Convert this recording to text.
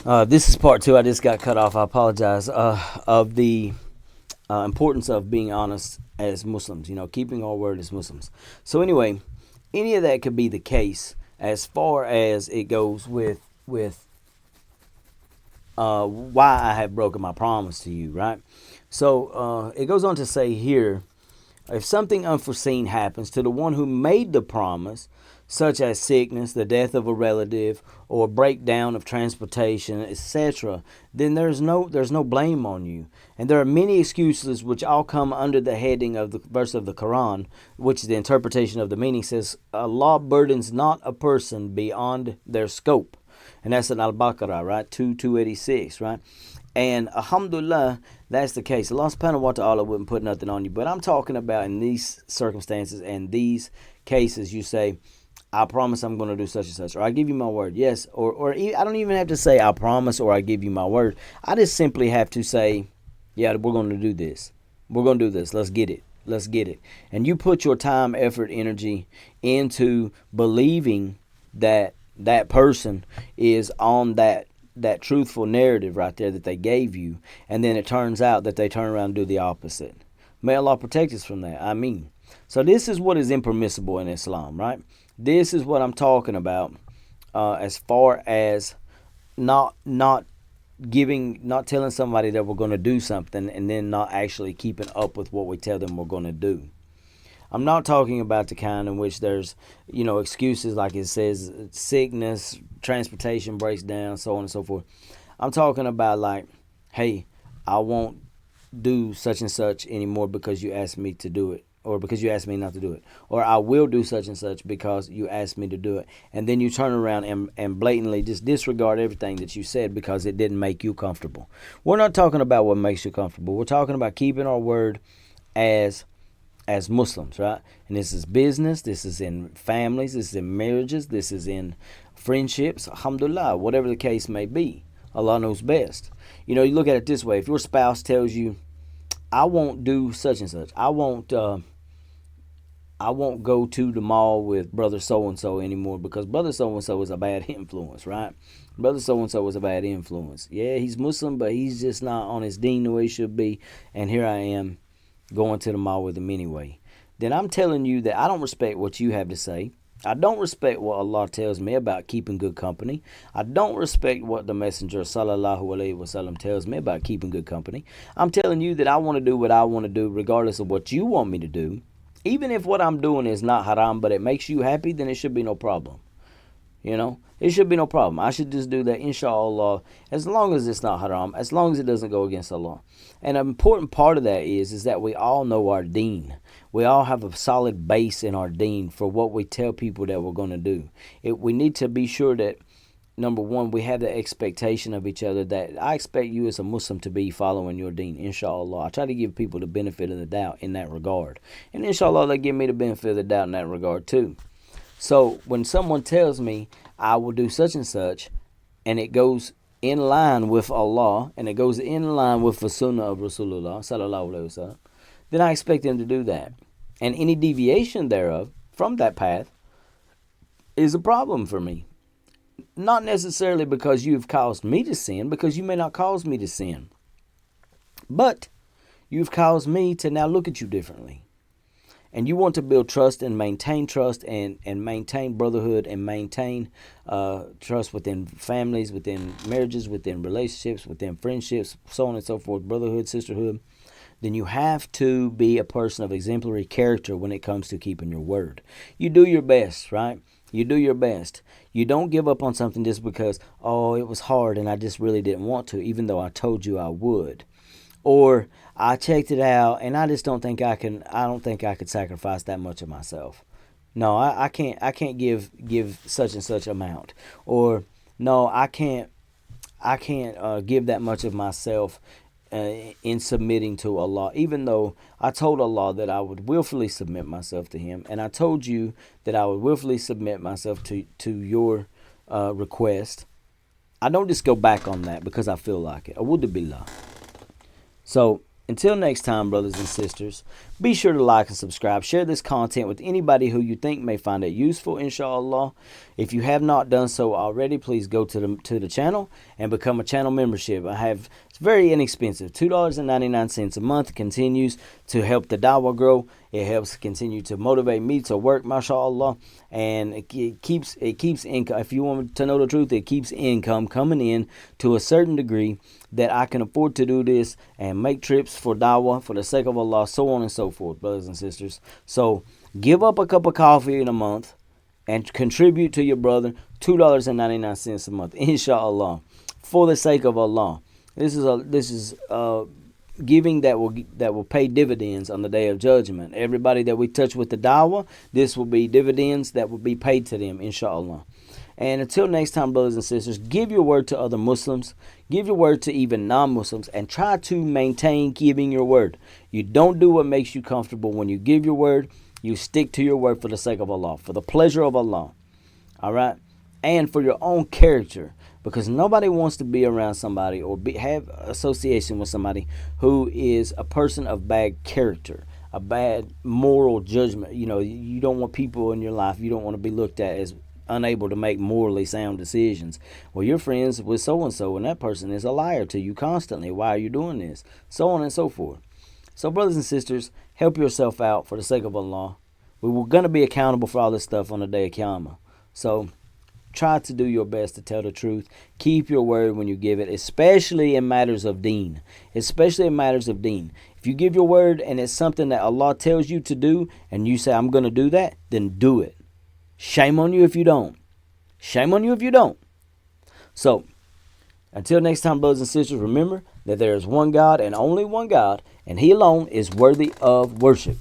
This is part two. I just got cut off. I apologize. Of the importance of being honest as Muslims, keeping our word as Muslims. So anyway, any of that could be the case as far as it goes with why I have broken my promise to you, right? So it goes on to say here, if something unforeseen happens to the one who made the promise, such as sickness, the death of a relative, or breakdown of transportation, etc., then there's no blame on you. And there are many excuses which all come under the heading of the verse of the Quran, which is the interpretation of the meaning, says Allah burdens not a person beyond their scope. And that's in Al-Baqarah, right? 286, right? And alhamdulillah, that's the case. Allah subhanahu wa ta'ala wouldn't put nothing on you. But I'm talking about in these circumstances and these cases, you say, I promise I'm going to do such and such, or I give you my word. Yes, or I don't even have to say I promise or I give you my word. I just simply have to say, yeah, we're going to do this. We're going to do this. Let's get it. Let's get it. And you put your time, effort, energy into believing that that person is on that truthful narrative right there that they gave you, and then it turns out that they turn around and do the opposite. May Allah protect us from that. I mean, so this is what is impermissible in Islam, right? This is what I'm talking about as far as not telling somebody that we're going to do something and then not actually keeping up with what we tell them we're going to do. I'm not talking about the kind in which there's, excuses like it says sickness, transportation breaks down, so on and so forth. I'm talking about like, hey, I won't do such and such anymore because you asked me to do it, or because you asked me not to do it, or I will do such and such because you asked me to do it. And then you turn around and blatantly just disregard everything that you said because it didn't make you comfortable. We're not talking about what makes you comfortable. We're talking about keeping our word as Muslims, right? And this is business, this is in families, this is in marriages, this is in friendships, alhamdulillah, whatever the case may be. Allah knows best. You look at it this way. If your spouse tells you, I won't do such and such, I won't go to the mall with brother so-and-so anymore because brother so-and-so is a bad influence, right? Brother so-and-so is a bad influence. Yeah, he's Muslim, but he's just not on his deen the way he should be. And here I am going to the mall with him anyway. Then I'm telling you that I don't respect what you have to say. I don't respect what Allah tells me about keeping good company. I don't respect what the Messenger sallallahu alaihi wasallam tells me about keeping good company. I'm telling you that I want to do what I want to do regardless of what you want me to do. Even if what I'm doing is not haram, but it makes you happy, then it should be no problem. It should be no problem. I should just do that, inshallah, as long as it's not haram, as long as it doesn't go against Allah. And an important part of that is that we all know our deen. We all have a solid base in our deen for what we tell people that we're going to do. We need to be sure that, number one, we have the expectation of each other that I expect you as a Muslim to be following your deen, inshallah. I try to give people the benefit of the doubt in that regard. And inshallah, they give me the benefit of the doubt in that regard too. So when someone tells me I will do such and such, and it goes in line with Allah, and it goes in line with the sunnah of Rasulullah sallallahu alaihi wasallam, then I expect them to do that. And any deviation thereof from that path is a problem for me. Not necessarily because you've caused me to sin, because you may not cause me to sin. But you've caused me to now look at you differently. And you want to build trust and maintain brotherhood and maintain trust within families, within marriages, within relationships, within friendships, so on and so forth, brotherhood, sisterhood, then you have to be a person of exemplary character when it comes to keeping your word. You do your best, right? You do your best. You don't give up on something just because, it was hard and I just really didn't want to, even though I told you I would. Or I checked it out and I just don't think I could sacrifice that much of myself. No, I can't give such and such amount. Or no, I can't give that much of myself in submitting to Allah, even though I told Allah that I would willfully submit myself to Him, and I told you that I would willfully submit myself to your request. I don't just go back on that because I feel like it. Awudu billah. So until next time, brothers and sisters, Be sure to like and subscribe. Share this content with anybody who you think may find it useful, inshallah. If you have not done so already, please go to the channel and become a channel membership. It's very inexpensive, $2.99 a month. It continues to help the Dawa grow. It helps continue to motivate me to work, mashallah, and it keeps income. If you want to know the truth, it keeps income coming in to a certain degree that I can afford to do this and make trips for Dawa for the sake of Allah, so on and so forth, brothers and sisters. So give up a cup of coffee in a month and contribute to your brother $2.99 a month, inshallah, for the sake of Allah. This is giving that will pay dividends on the day of judgment. Everybody that we touch with the Dawa, this will be dividends that will be paid to them, inshallah. And until next time, brothers and sisters, give your word to other Muslims. Give your word to even non-Muslims, and try to maintain giving your word. You don't do what makes you comfortable. When you give your word, you stick to your word for the sake of Allah, for the pleasure of Allah. All right? And for your own character. Because nobody wants to be around somebody or have association with somebody who is a person of bad character, a bad moral judgment. You know, you don't want people in your life, you don't want to be looked at as unable to make morally sound decisions. Well, you're friends with so-and-so, and that person is a liar to you constantly. Why are you doing this? So on and so forth. So, brothers and sisters, help yourself out for the sake of Allah. We were going to be accountable for all this stuff on the day of Qiyamah. So, try to do your best to tell the truth. Keep your word when you give it, especially in matters of deen. Especially in matters of deen. If you give your word and it's something that Allah tells you to do, and you say, I'm going to do that, then do it. Shame on you if you don't. Shame on you if you don't. So, until next time, brothers and sisters, remember that there is one God and only one God, and He alone is worthy of worship.